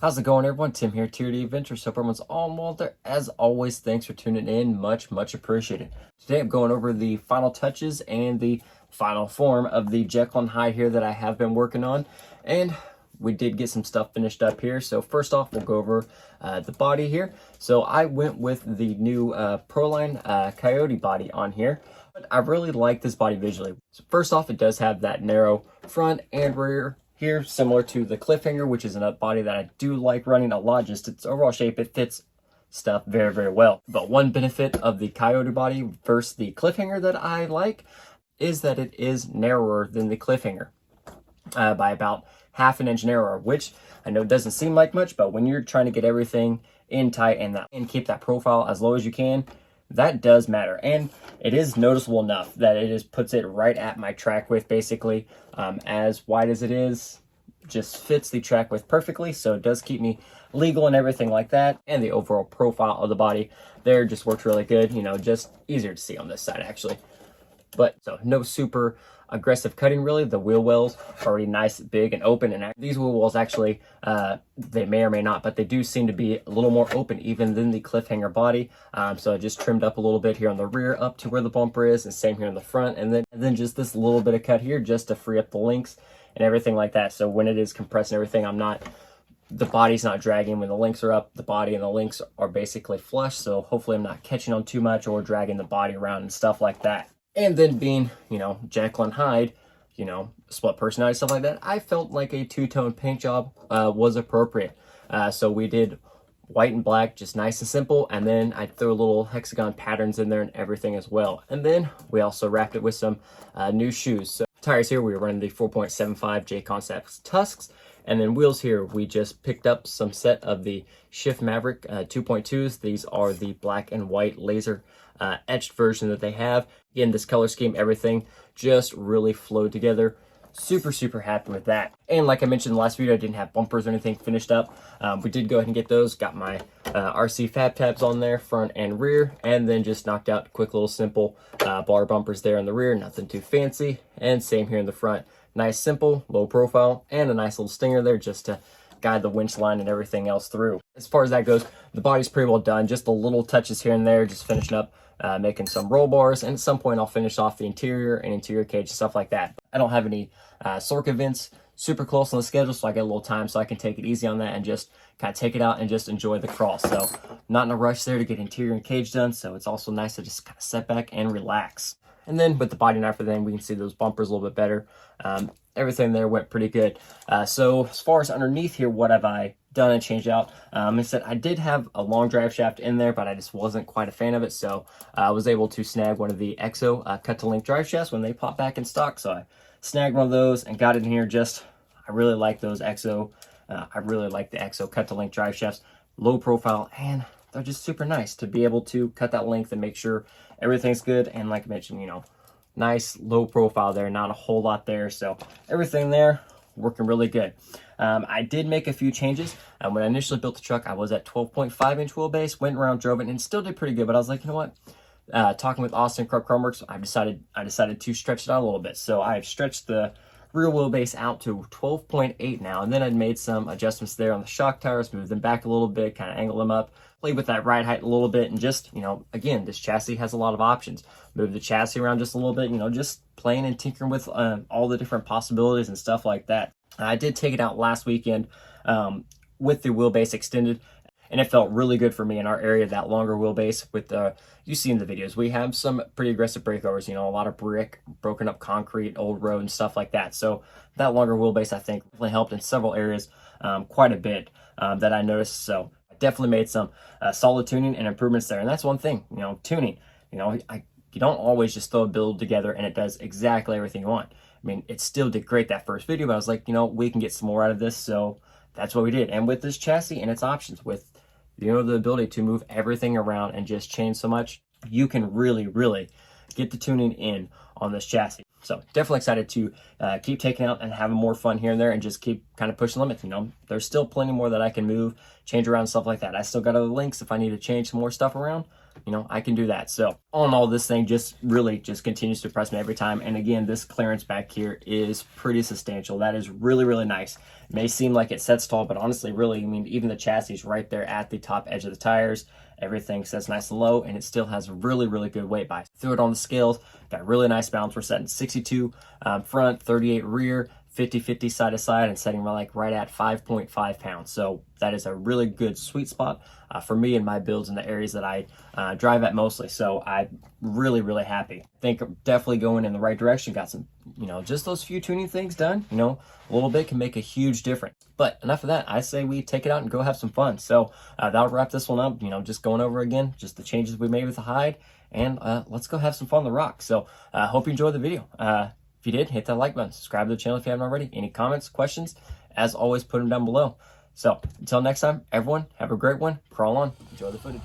How's it going, everyone? Tim here, Tier D Adventures. Hope everyone's all well there. As always, thanks for tuning in. Much appreciated. Today I'm going over the final touches and the final form of the Jekyll and Hyde here that I have been working on. And we did get some stuff finished up here. So first off, we'll go over the body here. So I went with the new Proline Coyote body on here. But I really like this body visually. So first off, it does have that narrow front and rear here, similar to the Cliffhanger, which is a body that I do like running a lot. Just its overall shape, it fits stuff very well. But one benefit of the Coyote body versus the Cliffhanger that I like is that it is narrower than the Cliffhanger by about half an inch narrower, which I know doesn't seem like much, but when you're trying to get everything in tight and keep that profile as low as you can, that does matter. And it is noticeable enough that it just puts it right at my track width, basically. As wide as it is, just fits the track width perfectly, so it does keep me legal and everything like that. And the overall profile of the body there just works really good, you know, just easier to see on this side actually. But so no super aggressive cutting really. The wheel wells are already nice, big, and open. And these wheel wells actually, they may or may not, but they do seem to be a little more open even than the Cliffhanger body. So I just trimmed up a little bit here on the rear up to where the bumper is, and same here in the front. And then just this little bit of cut here just to free up the links and everything like that. So when it is compressed and everything, the body's not dragging. When the links are up, the body and the links are basically flush. So hopefully I'm not catching on too much or dragging the body around and stuff like that. And then being, you know, Jekyll and Hyde, you know, split personality, stuff like that, I felt like a two-tone paint job was appropriate. So we did white and black, just nice and simple. And then I threw a little hexagon patterns in there and everything as well. And then we also wrapped it with some new shoes. So tires here, we were running the 4.75 J Concepts Tusks. And then wheels here, we just picked up some set of the Shift Maverick 2.2s. These are the black and white laser etched version that they have. Again, this color scheme, everything just really flowed together. Super happy with that. And like I mentioned in the last video, I didn't have bumpers or anything finished up. We did go ahead and get those. Got my RC Fab tabs on there, front and rear, and then just knocked out quick little simple bar bumpers there in the rear. Nothing too fancy. And same here in the front. Nice, simple, low profile, and a nice little stinger there just to guide the winch line and everything else through. As far as that goes, the body's pretty well done. Just the little touches here and there, just finishing up, making some roll bars, and at some point I'll finish off the interior and interior cage and stuff like that. I don't have any Sork events super close on the schedule, so I get a little time so I can take it easy on that and just kind of take it out and just enjoy the cross. So not in a rush there to get interior and cage done, so it's also nice to just kind of sit back and relax. And then with the body and everything, we can see those bumpers a little bit better. Everything there went pretty good. So as far as underneath here, what have I done and changed out? Instead, I did have a long drive shaft in there, but I just wasn't quite a fan of it. So I was able to snag one of the EXO cut-to-length drive shafts when they pop back in stock. So I snagged one of those and got it in here. I really like those EXO. I really like the EXO cut-to-length drive shafts. Low profile, and they're just super nice to be able to cut that length and make sure everything's good. And like I mentioned, you know, nice low profile there, not a whole lot there. So everything there working really good. I did make a few changes. When I initially built the truck, I was at 12.5 inch wheelbase, went around, drove it, and still did pretty good. But I was like, you know what? Talking with Austin Chromworks, I decided to stretch it out a little bit. So I've stretched the rear wheelbase out to 12.8 now, and then I'd made some adjustments there on the shock tires, moved them back a little bit, kind of angled them up, played with that ride height a little bit, and just, you know, again, this chassis has a lot of options. Move the chassis around just a little bit, you know, just playing and tinkering with all the different possibilities and stuff like that. I did take it out last weekend with the wheelbase extended, and it felt really good for me in our area, that longer wheelbase with you see in the videos, we have some pretty aggressive breakovers, you know, a lot of brick, broken up concrete, old road and stuff like that. So that longer wheelbase, I think, really helped in several areas quite a bit that I noticed. So I definitely made some solid tuning and improvements there. And that's one thing, you know, tuning, you know, you don't always just throw a build together and it does exactly everything you want. I mean, it still did great that first video, but I was like, you know, we can get some more out of this. So that's what we did. And with this chassis and its options, with, you know, the ability to move everything around and just change so much, you can really get the tuning in on this chassis. So definitely excited to keep taking out and having more fun here and there and just keep kind of pushing limits. You know, there's still plenty more that I can move, change around, stuff like that. I still got other links if I need to change some more stuff around. you know, I can do that. So all in all, this thing just really just continues to impress me every time. And again, this clearance back here is pretty substantial. That is really, really nice. It may seem like it sets tall, but honestly, really, I mean, even the chassis is right there at the top edge of the tires. Everything sets nice and low, and it still has really, really good weight bias. Threw it on the scales, got really nice balance. We're setting 62 front, 38 rear, 50-50 side to side, and setting right at 5.5 pounds. So that is a really good sweet spot for me and my builds in the areas that I drive at mostly. So I'm really, really happy. I think I'm definitely going in the right direction. Got some, you know, just those few tuning things done, you know, a little bit can make a huge difference. But enough of that. I say we take it out and go have some fun. So that'll wrap this one up, you know, just going over again, just the changes we made with the Hyde, and let's go have some fun on the rock. So I hope you enjoyed the video. If you did, hit that like button, subscribe to the channel if you haven't already. Any comments, questions, as always, put them down below. So until next time, everyone, have a great one. Crawl on, enjoy the footage.